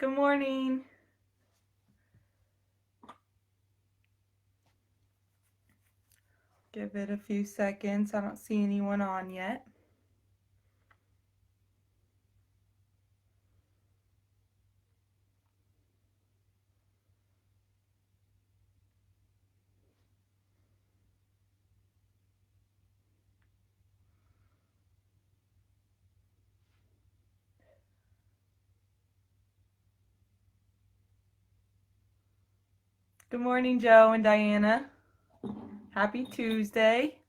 Good morning. Give it a few seconds. I don't see anyone on yet. Good morning, Joe and Diana. Happy Tuesday.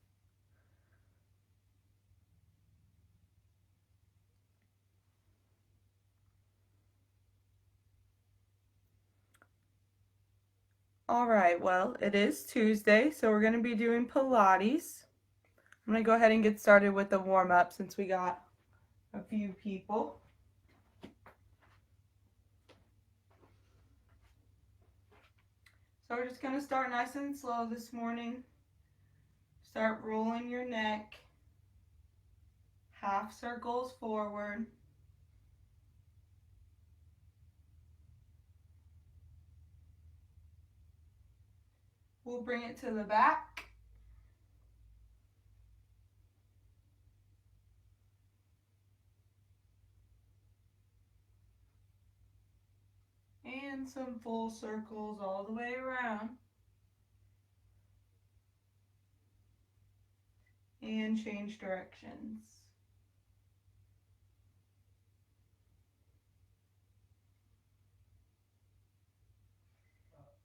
All right, well, it is Tuesday, so we're going to be doing Pilates. I'm going to go ahead and get started with the warm-up since we got a few people. So we're just going to start nice and slow this morning. Start rolling your neck. Half circles forward. We'll bring it to the back. And some full circles all the way around. And change directions.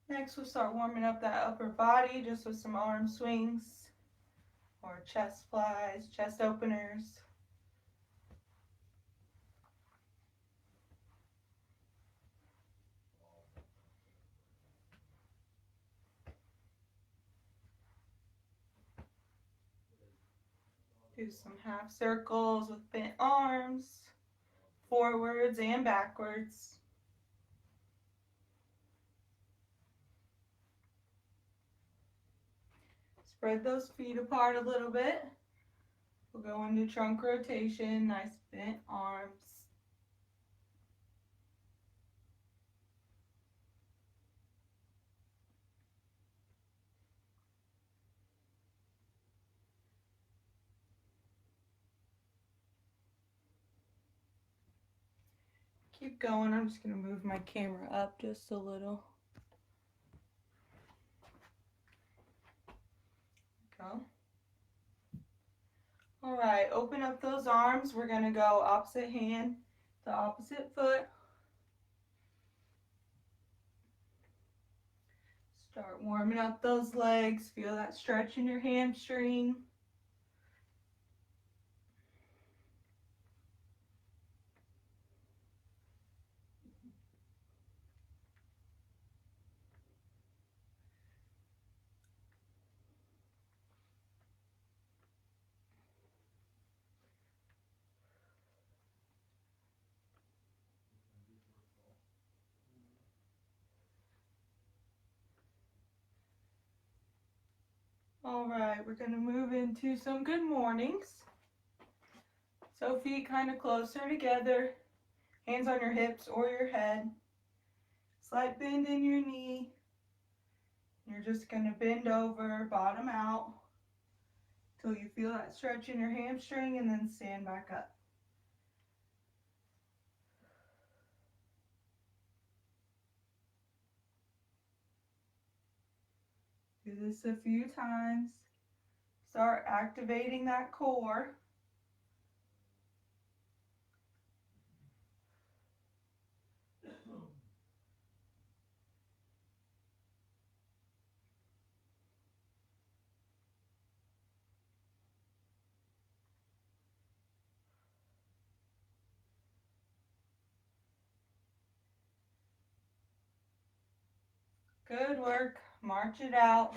Next, we'll start warming up that upper body just with some arm swings or chest flies, chest openers. Do some half circles with bent arms, forwards and backwards. Spread those feet apart a little bit. We'll go into trunk rotation, nice bent arms. Keep going. I'm just going to move my camera up just a little. Go. All right, open up those arms. We're going to go opposite hand to opposite foot. Start warming up those legs. Feel that stretch in your hamstring. All right, we're going to move into some good mornings. So feet kind of closer together, hands on your hips or your head. Slight bend in your knee. You're just going to bend over, bottom out, till you feel that stretch in your hamstring, and then stand back up. Do this a few times. Start activating that core. Good work. March it out.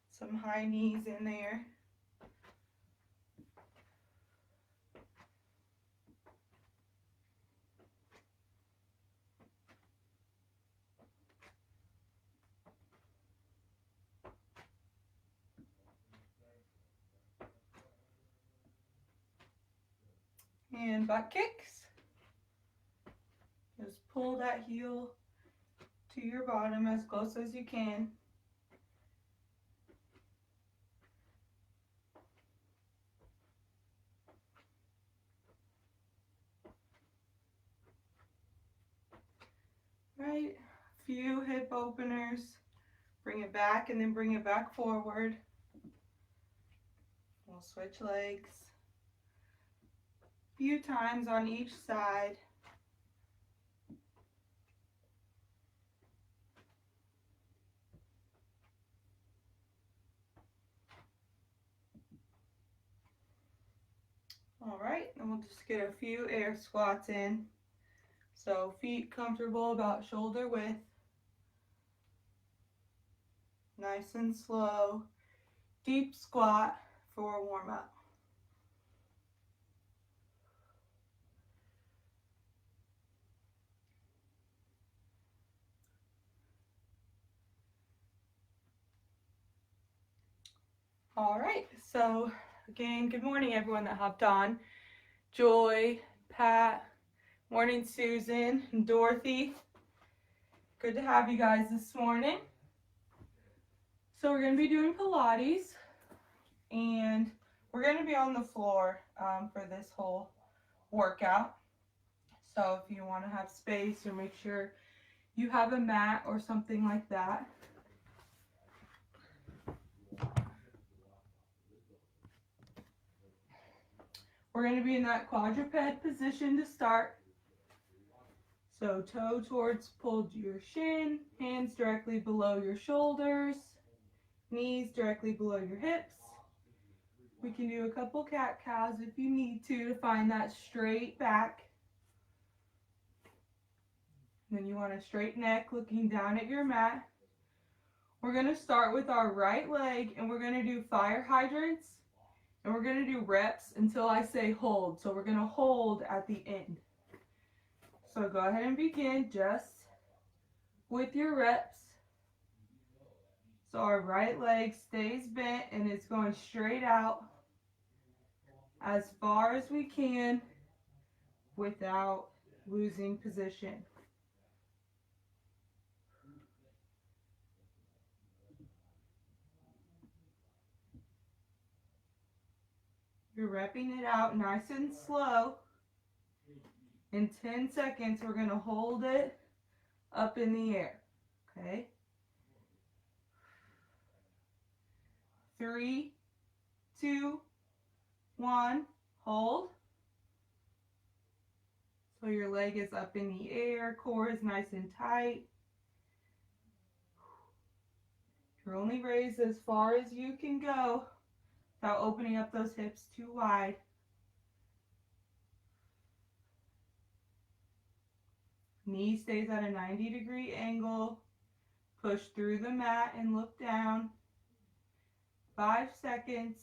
Some high knees in there. And butt kicks. pull that heel to your bottom as close as you can. Right, a few hip openers. Bring it back and then bring it back forward. We'll switch legs. A few times on each side. All right, and we'll just get a few air squats in. So feet comfortable about shoulder width. Nice and slow. Deep squat for a warm up. All right, so again, good morning everyone that hopped on. Joy, Pat, morning Susan, and Dorothy. Good to have you guys this morning. So we're going to be doing Pilates, and we're going to be on the floor for this whole workout. So if you want to have space, or make sure you have a mat or something like that. We're going to be in that quadruped position to start. So toe towards pulled your shin, hands directly below your shoulders, knees directly below your hips. We can do a couple cat-cows if you need to find that straight back. And then you want a straight neck looking down at your mat. We're going to start with our right leg, and we're going to do fire hydrants. And we're going to do reps until I say hold. So we're going to hold at the end. So go ahead and begin just with your reps. So our right leg stays bent and it's going straight out as far as we can without losing position. You're repping it out nice and slow. In 10 seconds, we're going to hold it up in the air. Okay? 3, 2, 1, hold. So your leg is up in the air, core is nice and tight. You're only raised as far as you can go without opening up those hips too wide. Knee stays at a 90-degree angle. Push through the mat and look down. 5 seconds.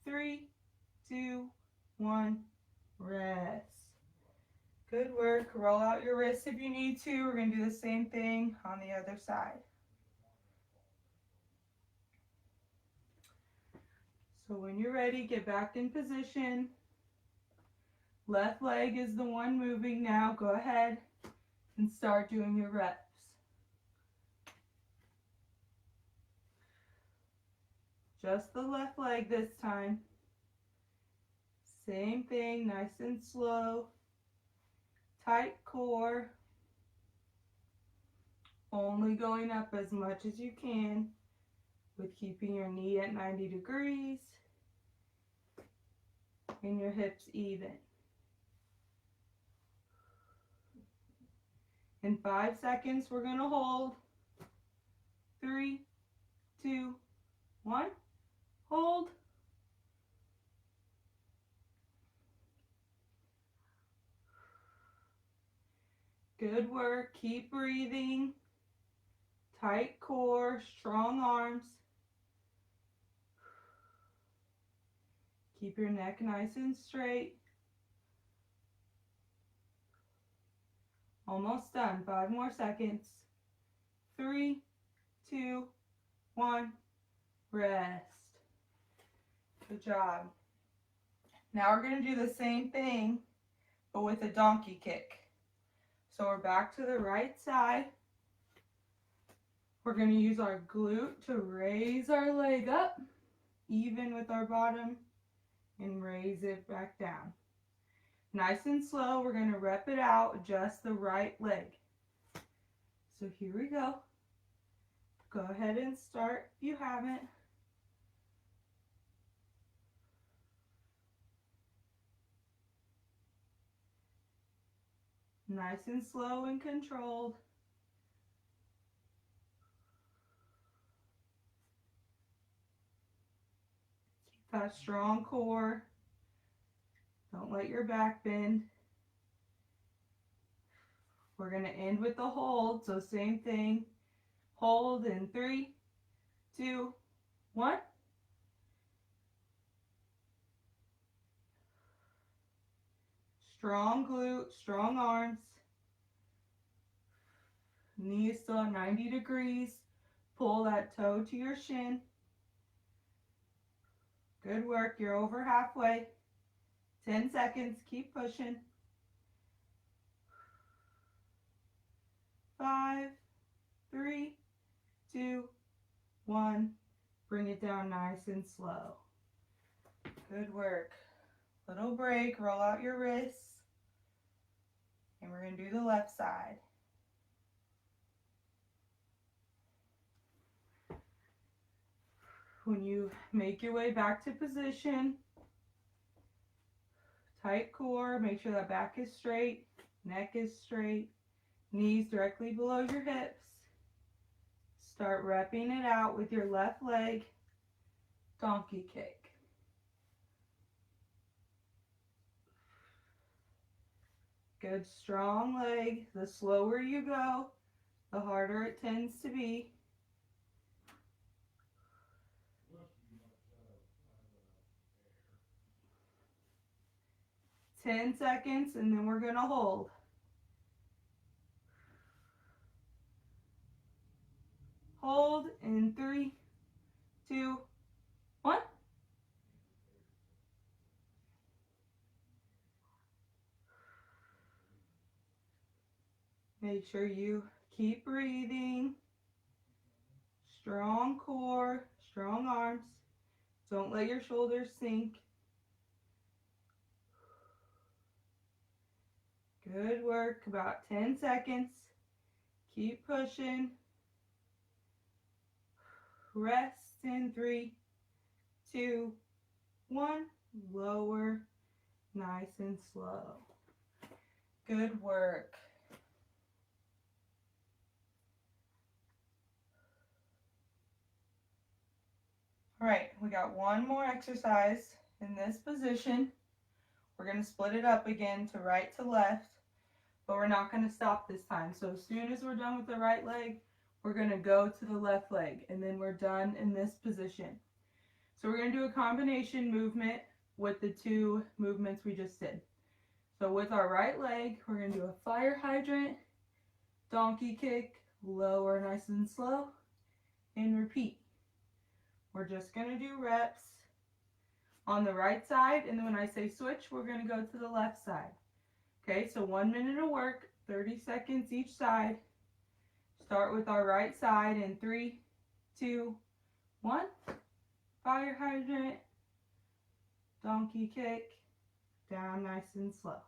3, 2, 1, rest. Good work. Roll out your wrists if you need to. We're going to do the same thing on the other side. So when you're ready, get back in position. Left leg is the one moving now. Go ahead and start doing your reps. Just the left leg this time. Same thing, nice and slow. Tight core. Only going up as much as you can with keeping your knee at 90 degrees and your hips even. In 5 seconds, we're going to hold. 3, 2, 1. Hold. Good work. Keep breathing. Tight core, strong arms. Keep your neck nice and straight. Almost done. 5 more seconds. 3, 2, 1. Rest. Good job. Now we're going to do the same thing, but with a donkey kick. So we're back to the right side. We're going to use our glute to raise our leg up, even with our bottom, and raise it back down. Nice and slow, we're going to rep it out, just the right leg. So here we go. Go ahead and start if you haven't. Nice and slow and controlled. Keep that strong core. Don't let your back bend. We're going to end with the hold, so same thing. Hold in 3, 2, 1. Strong glute, strong arms. Knee is still at 90 degrees. Pull that toe to your shin. Good work, you're over halfway. 10 seconds, keep pushing. 5, 3, 2, 1. Bring it down nice and slow. Good work. Little break, roll out your wrists. And we're going to do the left side. When you make your way back to position, tight core, make sure that back is straight, neck is straight, knees directly below your hips. Start repping it out with your left leg, donkey kick. Good strong leg. The slower you go, the harder it tends to be. 10 seconds, and then we're going to hold. Hold in 3, 2, 1. Make sure you keep breathing. Strong core, strong arms. Don't let your shoulders sink. Good work, about 10 seconds. Keep pushing. Rest in 3, 2, 1. Lower, nice and slow. Good work. All right, we got one more exercise in this position. We're going to split it up again to right to left, but we're not going to stop this time. So as soon as we're done with the right leg, we're going to go to the left leg, and then we're done in this position. So we're going to do a combination movement with the two movements we just did. So with our right leg, we're going to do a fire hydrant, donkey kick, lower nice and slow, and repeat. We're just going to do reps on the right side, and then when I say switch, we're going to go to the left side. Okay, so 1 minute of work, 30 seconds each side. Start with our right side in 3, 2, 1. Fire hydrant, donkey kick, down nice and slow.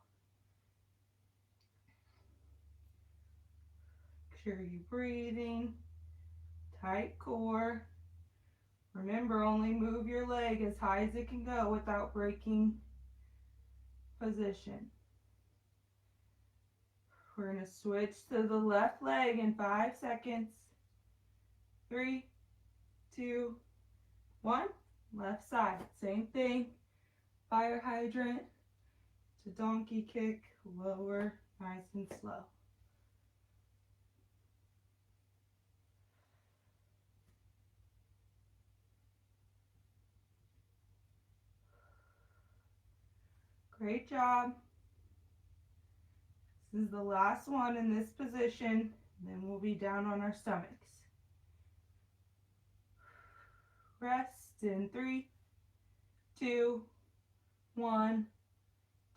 Make sure you're breathing, tight core. Remember, only move your leg as high as it can go without breaking position. We're going to switch to the left leg in 5 seconds. 3, 2, 1. Left side, same thing. Fire hydrant to donkey kick, lower, nice and slow. Great job. This is the last one in this position, then we'll be down on our stomachs. Rest in 3, 2, 1,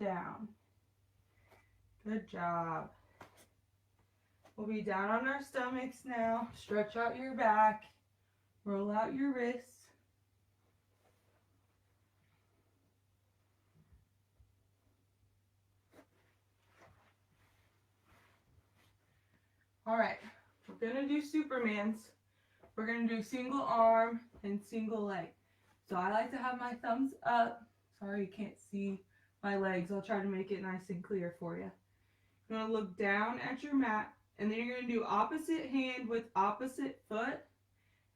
down. Good job. We'll be down on our stomachs now. Stretch out your back. Roll out your wrists. All right, we're gonna do Supermans. We're gonna do single arm and single leg. So I like to have my thumbs up. Sorry you can't see my legs. I'll try to make it nice and clear for you. You're gonna look down at your mat, and then you're gonna do opposite hand with opposite foot,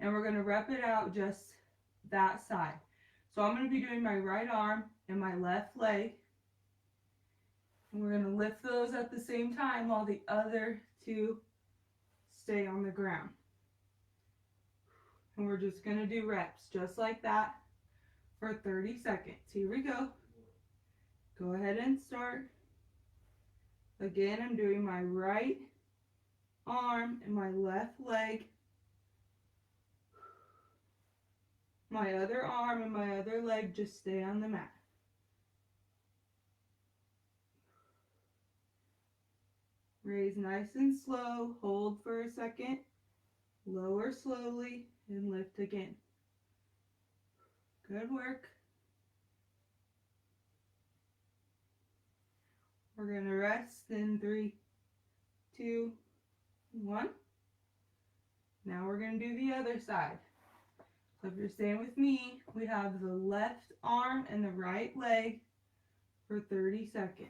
and we're gonna rep it out just that side. So I'm gonna be doing my right arm and my left leg, and we're gonna lift those at the same time while the other two stay on the ground. And we're just gonna do reps just like that for 30 seconds. Here we go. Go ahead and start. Again, I'm doing my right arm and my left leg. My other arm and my other leg just stay on the mat. Raise nice and slow. Hold for a second. Lower slowly and lift again. Good work. We're going to rest in 3, 2, 1. Now we're going to do the other side. So if you're staying with me, we have the left arm and the right leg for 30 seconds.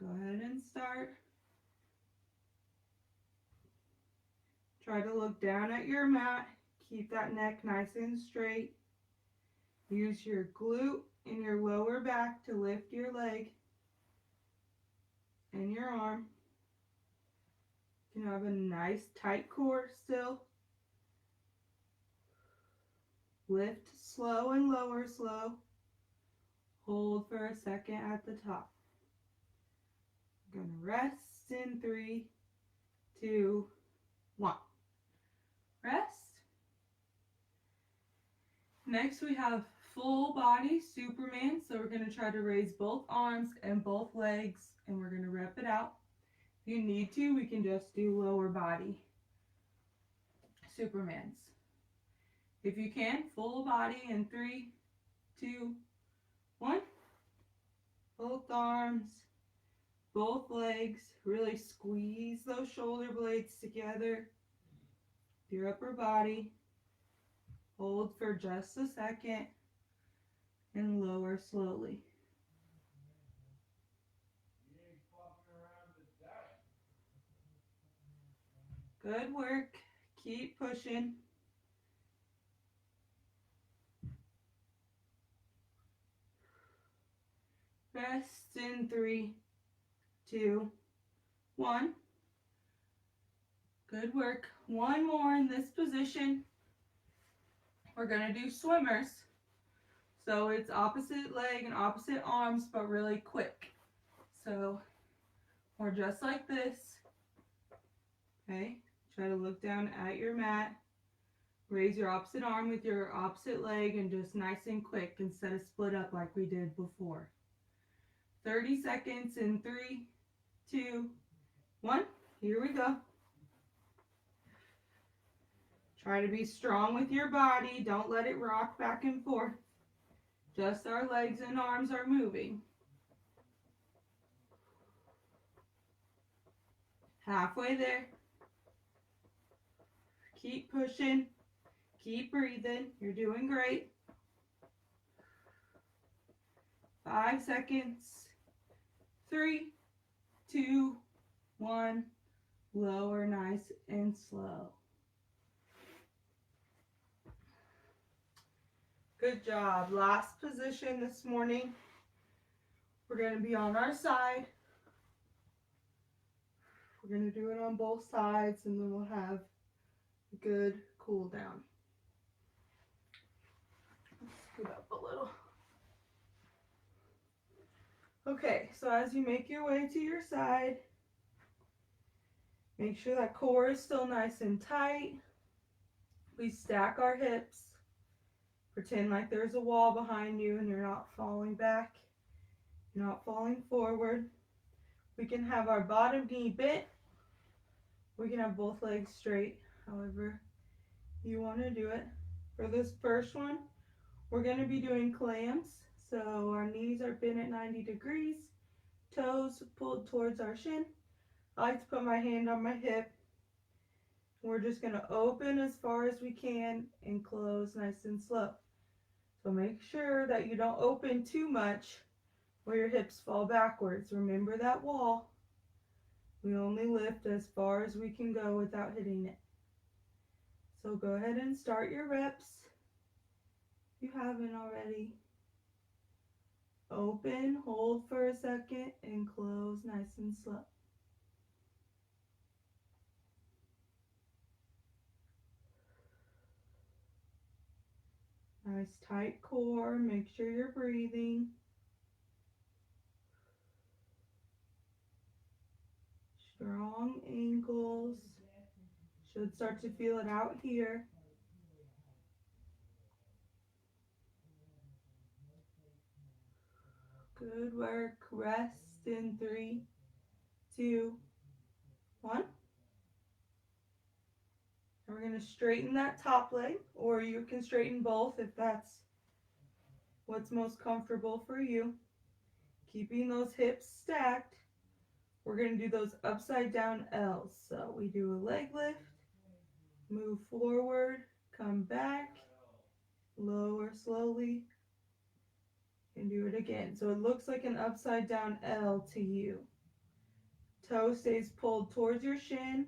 Go ahead and start. Try to look down at your mat. Keep that neck nice and straight. Use your glute and your lower back to lift your leg and your arm. You can have a nice tight core still. Lift slow and lower slow. Hold for a second at the top. I'm going to rest in 3, 2, 1. Rest. Next we have full body Superman. So we're going to try to raise both arms and both legs, and we're going to rep it out. If you need to, we can just do lower body Supermans. If you can, full body in 3, 2, 1. Both arms, both legs. Really squeeze those shoulder blades together. Your upper body. Hold for just a second and lower slowly. Good work. Keep pushing. Rest in 3, 2, 1. Good work. One more in this position. We're going to do swimmers. So it's opposite leg and opposite arms, but really quick. So we're just like this. Okay. Try to look down at your mat. Raise your opposite arm with your opposite leg and just nice and quick instead of split up like we did before. 30 seconds in 3, 2, 1. Here we go. Try to be strong with your body. Don't let it rock back and forth. Just our legs and arms are moving. Halfway there. Keep pushing. Keep breathing. You're doing great. 5 seconds. 3, 2, 1. Lower nice and slow. Good job. Last position this morning. We're going to be on our side. We're going to do it on both sides, and then we'll have a good cool down. Let's scoot up a little. Okay, so as you make your way to your side, make sure that core is still nice and tight. We stack our hips. Pretend like there's a wall behind you and you're not falling back. You're not falling forward. We can have our bottom knee bent. We can have both legs straight, however you want to do it. For this first one, we're going to be doing clams. So our knees are bent at 90 degrees, toes pulled towards our shin. I like to put my hand on my hip. We're just going to open as far as we can and close nice and slow. So make sure that you don't open too much where your hips fall backwards. Remember that wall. We only lift as far as we can go without hitting it. So go ahead and start your reps if you haven't already. Open, hold for a second, and close nice and slow. Nice tight core, make sure you're breathing. Strong ankles. Should start to feel it out here. Good work. Rest in 3, 2, 1. And we're going to straighten that top leg, or you can straighten both if that's what's most comfortable for you. Keeping those hips stacked. We're going to do those upside down L's. So we do a leg lift, move forward, come back, lower slowly, and do it again. So it looks like an upside down L to you. Toe stays pulled towards your shin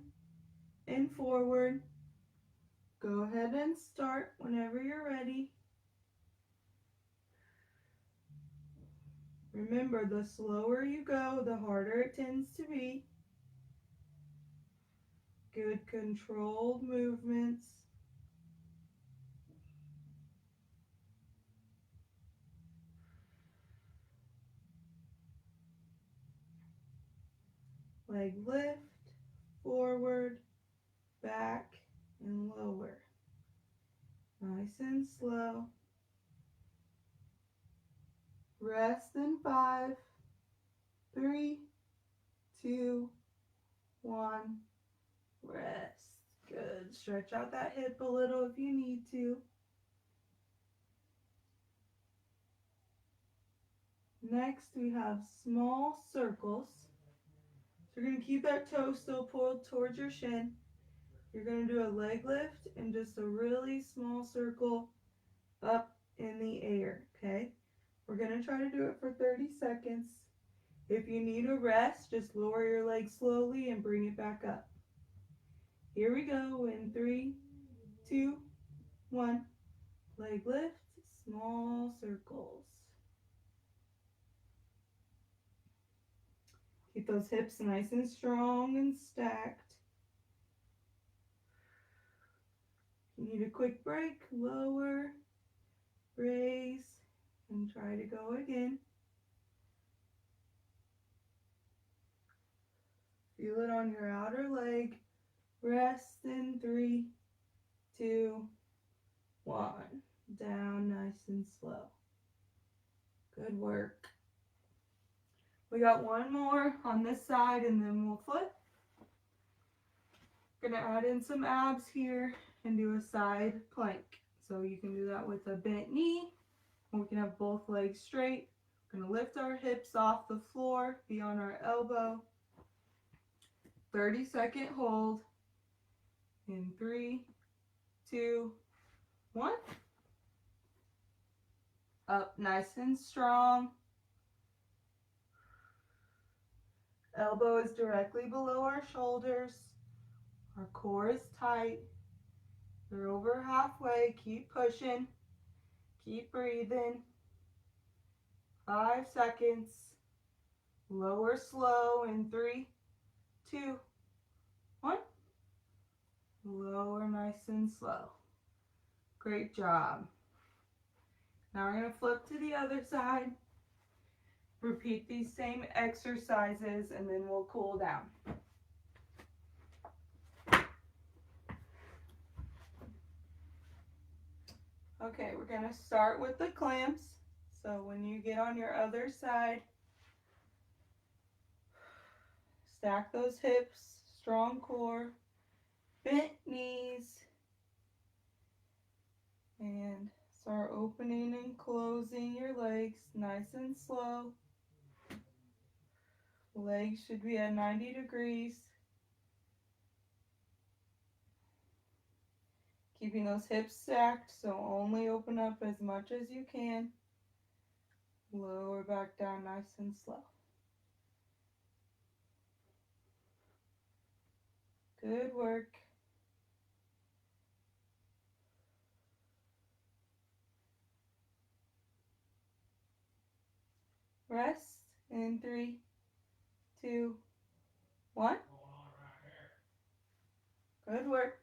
and forward. Go ahead and start whenever you're ready. Remember, the slower you go, the harder it tends to be. Good controlled movements. Leg lift, forward, back, and lower. Nice and slow. Rest in 5, 3, 2, 1. Rest. Good. Stretch out that hip a little if you need to. Next, we have small circles. So you're going to keep that toe still pulled towards your shin. You're going to do a leg lift and just a really small circle up in the air, okay? We're going to try to do it for 30 seconds. If you need a rest, just lower your legs slowly and bring it back up. Here we go in 3, 2, 1. Leg lift, small circles. Keep those hips nice and strong and stacked. If you need a quick break, lower, raise, and try to go again. Feel it on your outer leg. Rest in 3, 2, 1. Down nice and slow. Good work. We got one more on this side and then we'll flip. Gonna add in some abs here and do a side plank. So you can do that with a bent knee, or we can have both legs straight. We're gonna lift our hips off the floor, be on our elbow. 30-second hold in 3, 2, 1. Up nice and strong. Elbow is directly below our shoulders. Our core is tight. We're over halfway. Keep pushing. Keep breathing. 5 seconds. Lower slow in 3, 2, 1. Lower nice and slow. Great job. Now we're going to flip to the other side. Repeat these same exercises and then we'll cool down. Okay, we're going to start with the clamps. So when you get on your other side, Stack those hips, strong core, bent knees, and start opening and closing your legs nice and slow. Legs should be at 90 degrees. Keeping those hips stacked, so only open up as much as you can. Lower back down nice and slow. Good work. Rest in 3, 2, 1. Good work.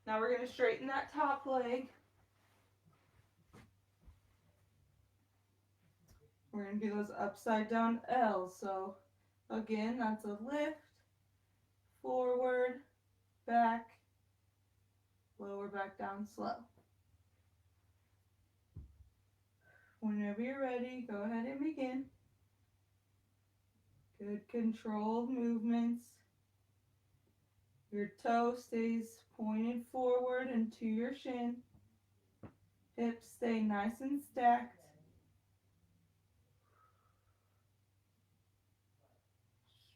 Now we're going to straighten that top leg. We're going to do those upside down L's. So again, that's a lift, forward, back, lower back down slow. Whenever you're ready, go ahead and begin. Good controlled movements. Your toe stays pointed forward and to your shin. Hips stay nice and stacked.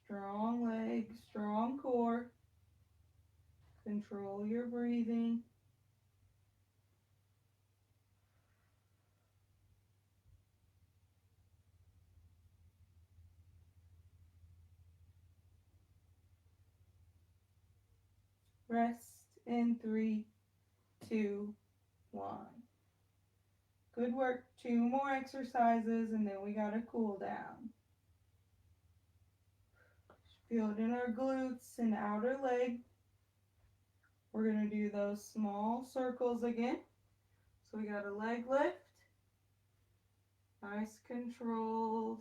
Strong legs, strong core. Control your breathing. Rest in 3, 2, 1. Good work. 2 more exercises and then we got to cool down. Building our glutes and outer leg. We're going to do those small circles again. So we got a leg lift. Nice controlled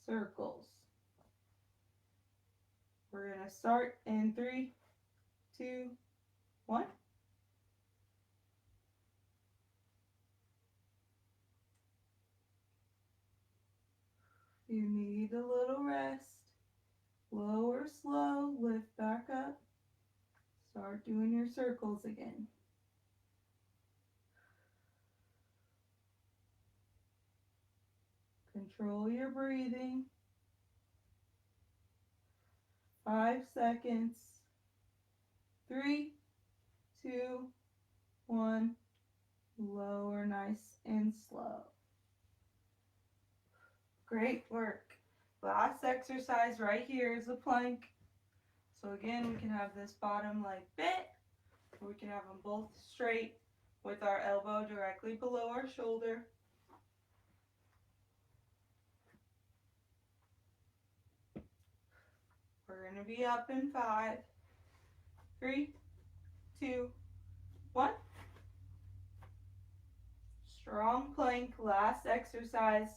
circles. We're going to start in 3, 2, 1. You need a little rest. Lower slow, lift back up. Start doing your circles again. Control your breathing. 5 seconds. 3, 2, 1. Lower, nice and slow. Great work. Last exercise right here is a plank. So again, we can have this bottom leg bent, or we can have them both straight with our elbow directly below our shoulder. We're going to be up in 5, 3, 2, 1. Strong plank, last exercise.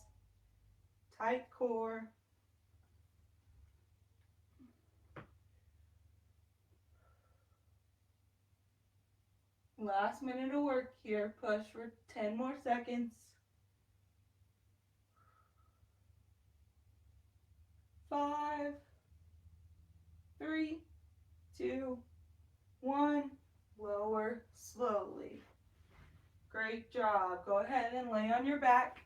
Tight core. Last minute of work here. Push for 10 more seconds. 5, 3, 2, 1. Lower slowly. Great job. Go ahead and lay on your back.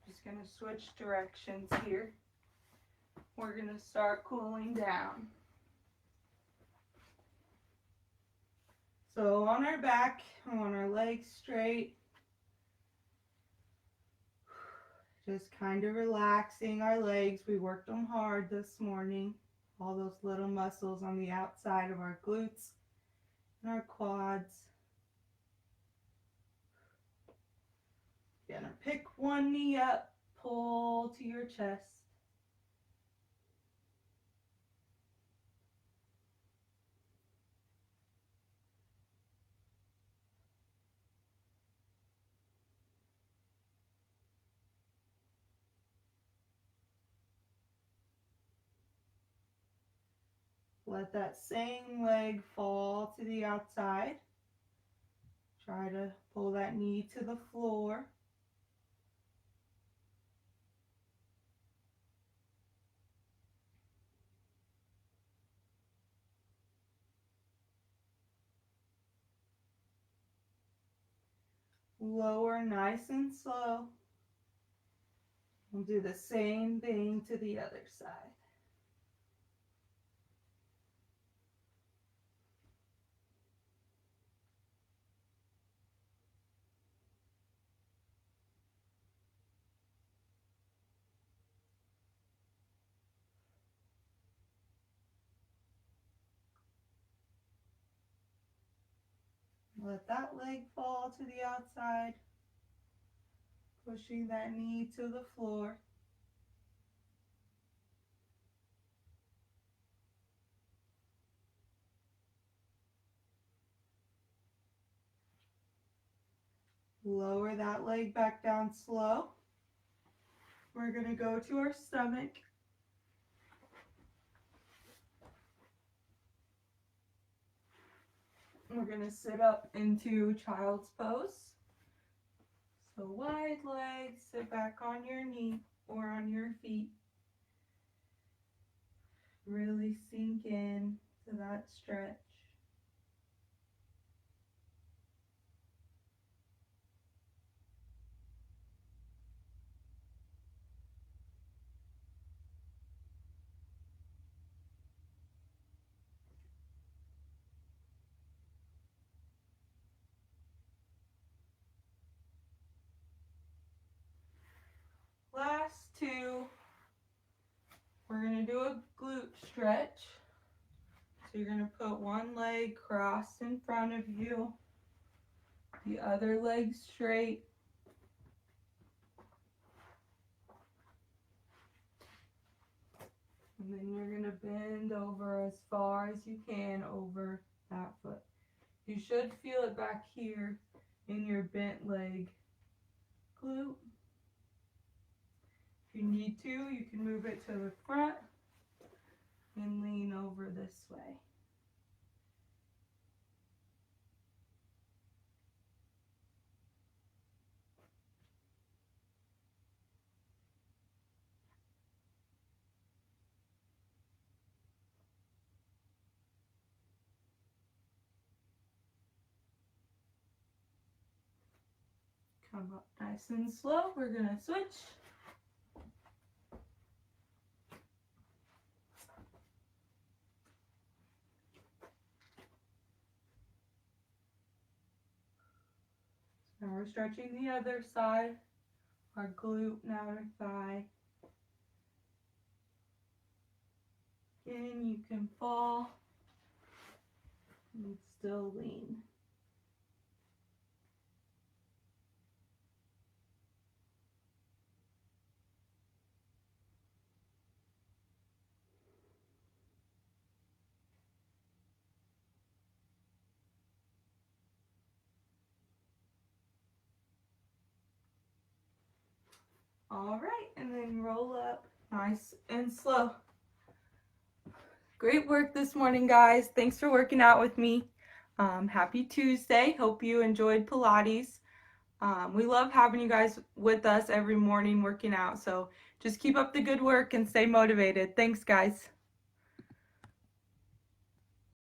Just going to switch directions here. We're going to start cooling down. So on our back, I want our legs straight. Just kind of relaxing our legs. We worked them hard this morning. All those little muscles on the outside of our glutes and our quads. You're gonna pick one knee up, pull to your chest. Let that same leg fall to the outside. Try to pull that knee to the floor. Lower nice and slow. We'll do the same thing to the other side. Let that leg fall to the outside, pushing that knee to the floor. Lower that leg back down slow. We're going to go to our stomach. We're going to sit up into child's pose. So wide legs, sit back on your knee or on your feet. Really sink in to that stretch. Last two, we're going to do a glute stretch. So you're going to put one leg crossed in front of you, the other leg straight. And then you're going to bend over as far as you can over that foot. You should feel it back here in your bent leg glute. If you need to, you can move it to the front and lean over this way. Come up nice and slow. We're going to switch. Now we're stretching the other side, our glute, now our thigh. Again, you can fall and still lean. All right, and then roll up nice and slow. Great work this morning, guys. Thanks for working out with me. Happy Tuesday. Hope you enjoyed Pilates. We love having you guys with us every morning working out. So just keep up the good work and stay motivated. Thanks, guys.